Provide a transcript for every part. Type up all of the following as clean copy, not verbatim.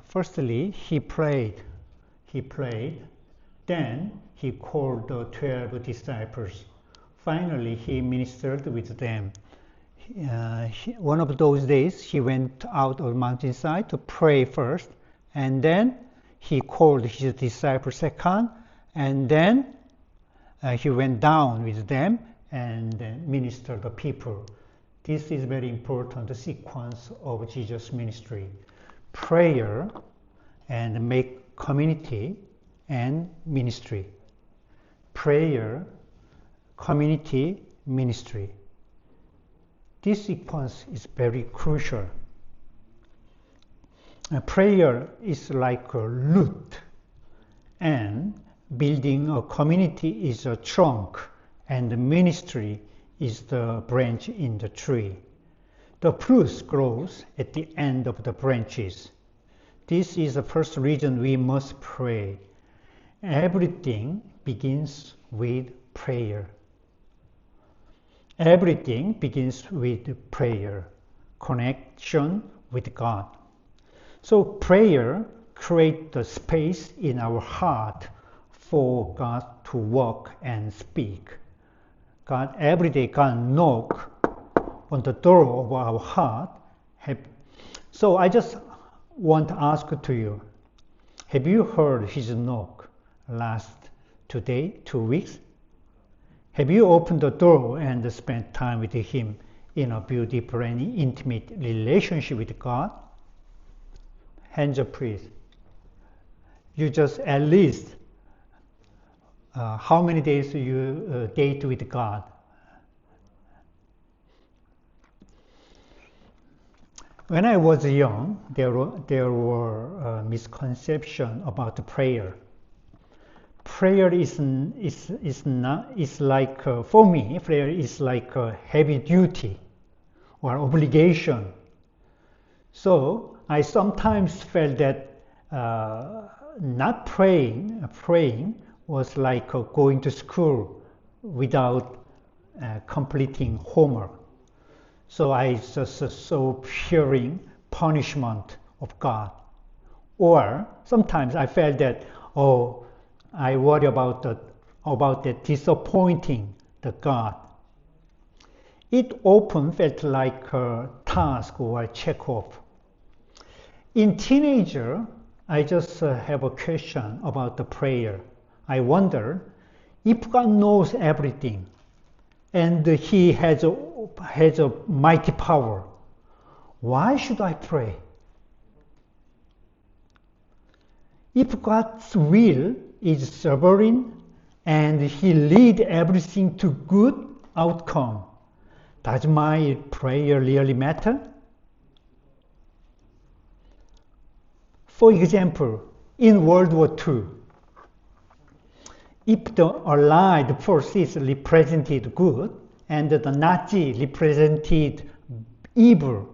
Firstly, he prayed. Then he called the 12 disciples. Finally, he ministered with them. One of those days, he went out on the mountainside to pray first, and then he called his disciples second, and then he went down with them and ministered to people. This is very important sequence of Jesus' ministry. Prayer and make community and ministry. Prayer, community, ministry. This sequence is very crucial. Prayer is like a root, and building a community is a trunk, and the ministry is the branch in the tree. The fruit grows at the end of the branches. This is the first reason we must pray. Everything begins with prayer. Everything begins with prayer, connection with God. So prayer creates the space in our heart for God to walk and speak. God, every day, God knock on the door of our heart. So I just want to ask to you, have you heard his knock last 2 weeks? Have you opened the door and spent time with him in a beautiful and intimate relationship with God? Hands up, please. You just at least, how many days you date with God? When I was young, there were misconceptions about prayer. Prayer is like, for me, prayer is like a heavy duty or obligation. So I sometimes felt that not praying was like going to school without completing homework. So I just saw fearing punishment of God. Or sometimes I felt that, I worry about that disappointing the God. It often felt like a task or a check-off. In teenager, I just have a question about the prayer. I wonder if God knows everything and he has a mighty power. Why should I pray? If God's will is sovereign and he leads everything to good outcome, does my prayer really matter? For example, in World War II, if the Allied forces represented good and the Nazi represented evil,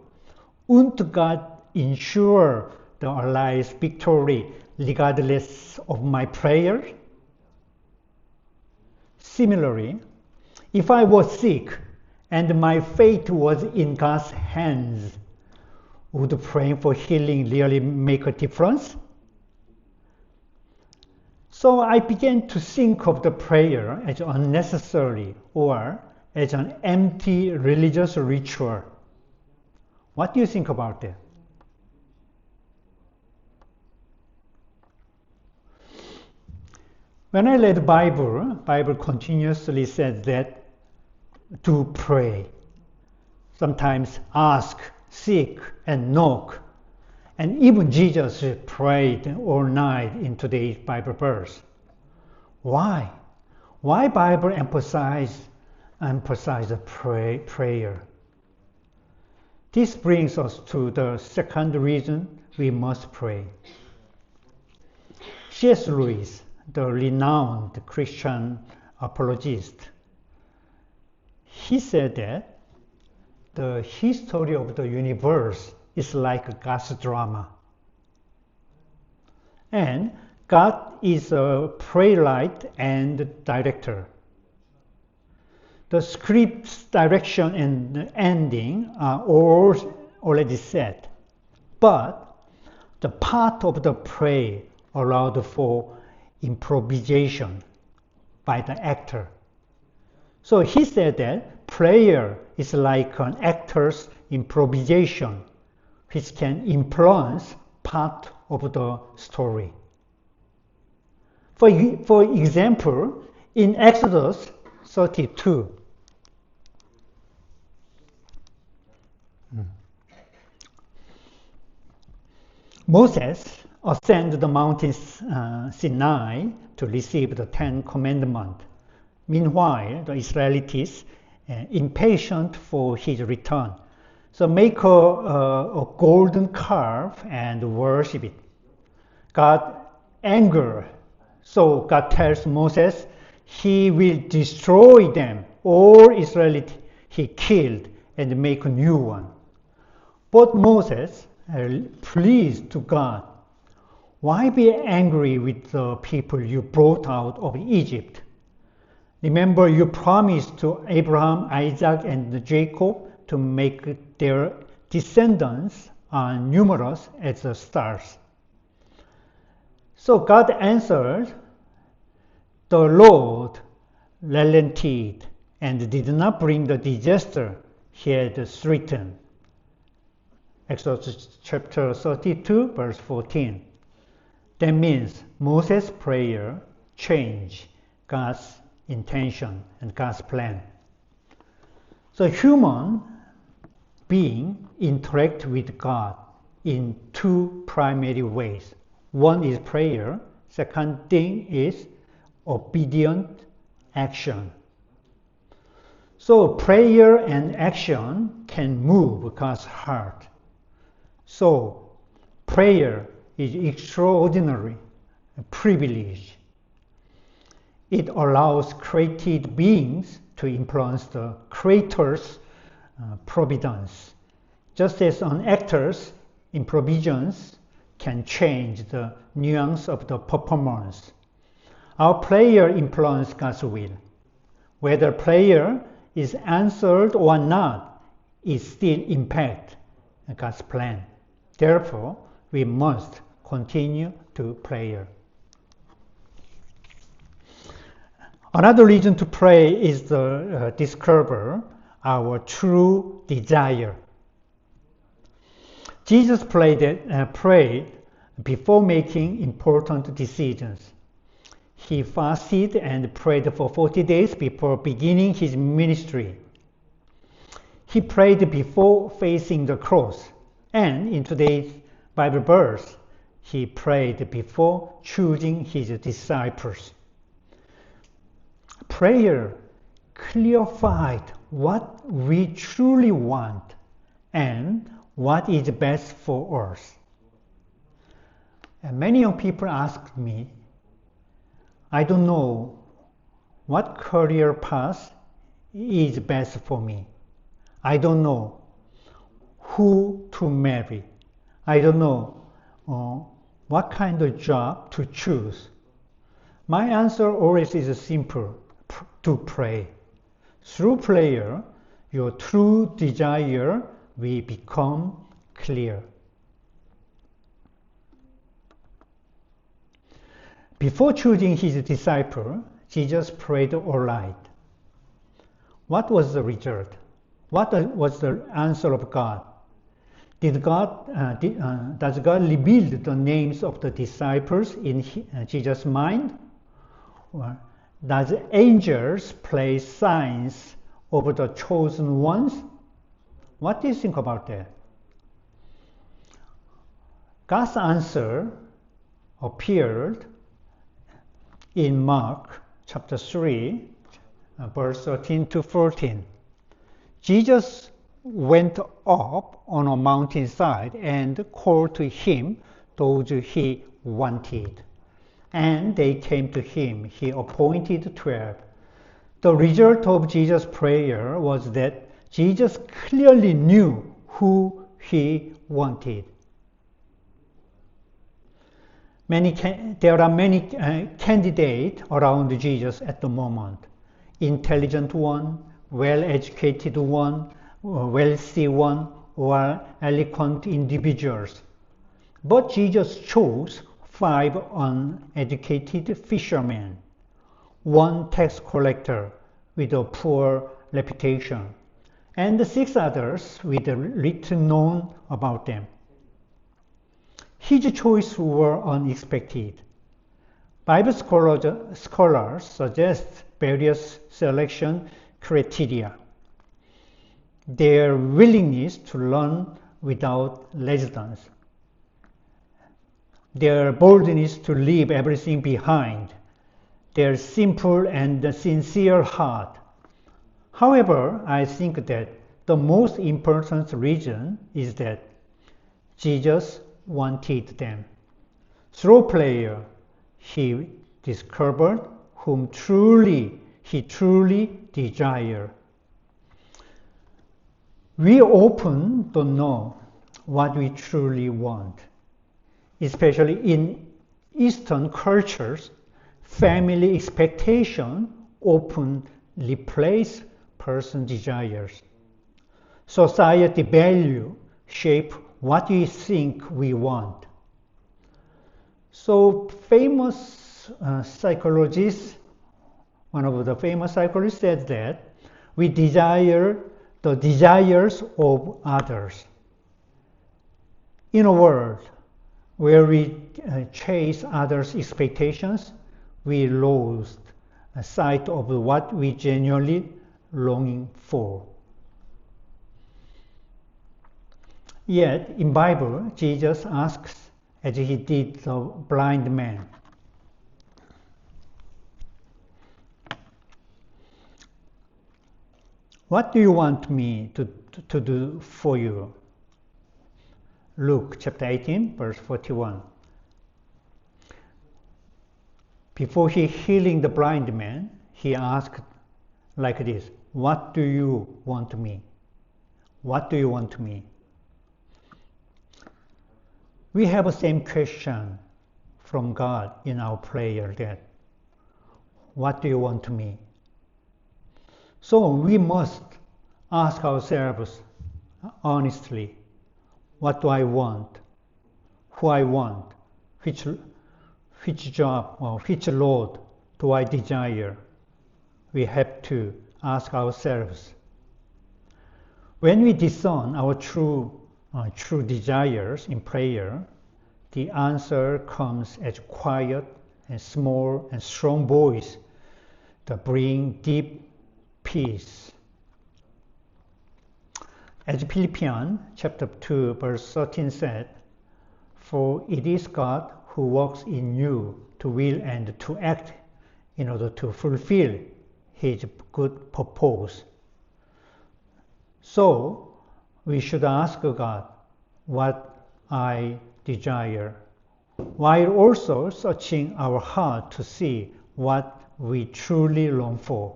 wouldn't God ensure the Allies' victory regardless of my prayer? Similarly, if I was sick and my fate was in God's hands, would praying for healing really make a difference? So I began to think of the prayer as unnecessary or as an empty religious ritual. What do you think about that? When I read the Bible continuously says that to pray. Sometimes ask, seek, and knock. And even Jesus prayed all night in today's Bible verse. Why? Why Bible emphasize prayer? This brings us to the second reason we must pray. C.S. Lewis, the renowned Christian apologist, he said that the history of the universe is like a God's drama. And God is a playwright and director. The script's direction and ending are all already set. But the part of the play allowed for improvisation by the actor. So he said that prayer is like an actor's improvisation, which can influence part of the story. For example, in Exodus 32, Moses ascended the mountain Sinai to receive the Ten Commandments. Meanwhile, the Israelites, impatient for his return, so make a golden calf and worship it. God angered, so God tells Moses he will destroy them, all Israelites he killed, and make a new one. But Moses pleased to God, why be angry with the people you brought out of Egypt? Remember, you promised to Abraham, Isaac, and Jacob to make their descendants numerous as the stars. So God answered, the Lord relented and did not bring the disaster he had threatened. Exodus chapter 32, verse 14. That means Moses' prayer changed God's intention and God's plan. So human being interact with God in two primary ways. One is prayer. Second thing is obedient action. So prayer and action can move God's heart. So prayer is extraordinary privilege. It allows created beings to influence the Creator's providence, just as an actor's improvisations can change the nuance of the performance. Our prayer influences God's will. Whether prayer is answered or not, it still impacts God's plan. Therefore, we must continue to pray. Another reason to pray is to discover our true desire. Jesus prayed before making important decisions. He fasted and prayed for 40 days before beginning his ministry. He prayed before facing the cross. And in today's Bible verse, he prayed before choosing his disciples. Prayer clarified what we truly want and what is best for us. And many young people ask me, I don't know what career path is best for me. I don't know who to marry. I don't know what kind of job to choose. My answer always is simple, to pray. Through prayer, your true desire will become clear. Before choosing his disciple, Jesus prayed all night. What was the result? What was the answer of God? Does God reveal the names of the disciples in Jesus' mind? Or does angels place signs over the chosen ones? What do you think about that? God's answer appeared in Mark chapter 3, verse 13 to 14. Jesus went up on a mountainside and called to him those he wanted. And they came to him. He appointed 12. The result of Jesus' prayer was that Jesus clearly knew who he wanted. There are many candidates around Jesus at the moment. Intelligent one, well-educated one, wealthy one, or eloquent individuals. But Jesus chose 5 uneducated fishermen, 1 tax collector with a poor reputation, and 6 others with little known about them. His choices were unexpected. Bible scholars suggest various selection criteria. Their willingness to learn without resistance, their boldness to leave everything behind, their simple and sincere heart. However, I think that the most important reason is that Jesus wanted them. Through prayer, he discovered whom he truly desired. We often don't know what we truly want. Especially in Eastern cultures, family expectation often replace person desires. Society value shape what we think we want. So famous psychologists, one of the famous psychologists said that we desire the desires of others. In a world where we chase others' expectations, we lost sight of what we genuinely longing for. Yet, in Bible, Jesus asks, as he did the blind man, "What do you want me to do for you?" Luke chapter 18, verse 41. Before he healing the blind man, he asked like this, "What do you want me? What do you want me?" We have the same question from God in our prayer, that, "What do you want me?" So we must ask ourselves honestly, what do I want? Who I want? Which job or which Lord do I desire? We have to ask ourselves. When we discern our true desires in prayer, the answer comes as quiet and small and strong voice that bring deep peace. As Philippians chapter 2 verse 13 said, "For it is God who works in you to will and to act in order to fulfill his good purpose." So we should ask God what I desire, while also searching our heart to see what we truly long for.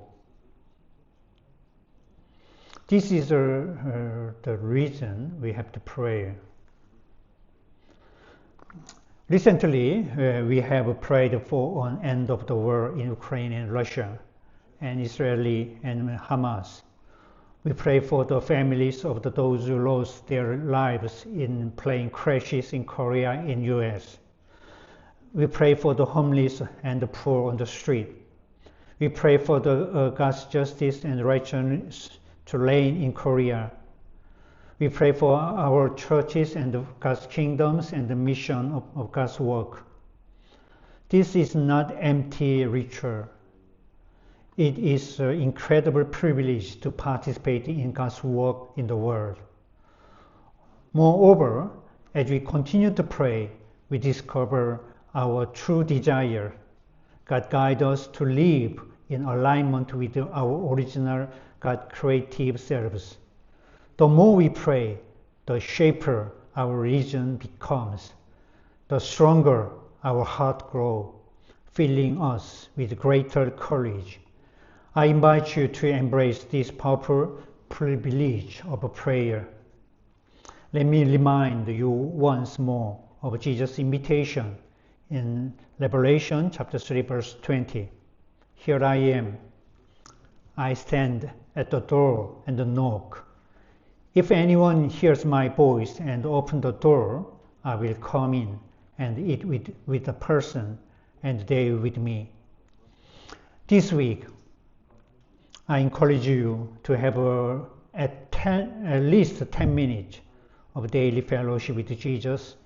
This is the reason we have to pray. Recently, we have prayed for an end of the war in Ukraine and Russia, and Israel and Hamas. We pray for the families of those who lost their lives in plane crashes in Korea and US. We pray for the homeless and the poor on the street. We pray for the God's justice and righteousness to reign in Korea. We pray for our churches and God's kingdoms and the mission of God's work. This is not empty ritual. It is an incredible privilege to participate in God's work in the world. Moreover, as we continue to pray, we discover our true desire. God guides us to live in alignment with our original God creative selves. The more we pray, the sharper our religion becomes, the stronger our heart grows, filling us with greater courage. I invite you to embrace this powerful privilege of prayer. Let me remind you once more of Jesus' invitation in Revelation chapter 3 verse 20. "Here I am. I stand at the door and knock. If anyone hears my voice and opens the door, I will come in and eat with the person and they with me. This week, I encourage you to have at least 10 minutes of daily fellowship with Jesus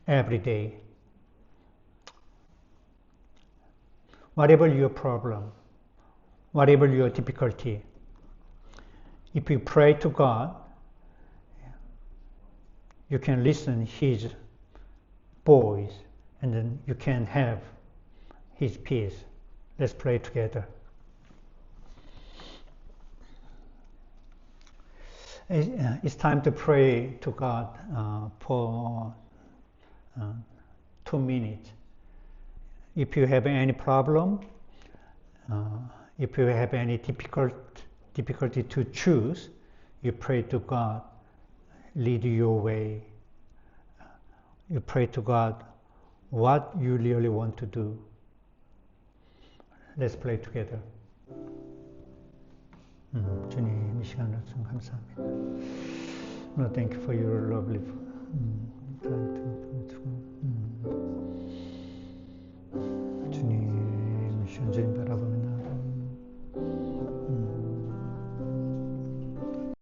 every day. Whatever your problem, whatever your difficulty, if you pray to God, you can listen His voice and then you can have His peace. Let's pray together. It's time to pray to God for 2 minutes. If you have any problem, if you have any difficulty to choose, you pray to God, lead your way. You pray to God what you really want to do. Let's pray together. 주님, 이 시간 말씀 감사합니다. Lord, thank you for your lovely time to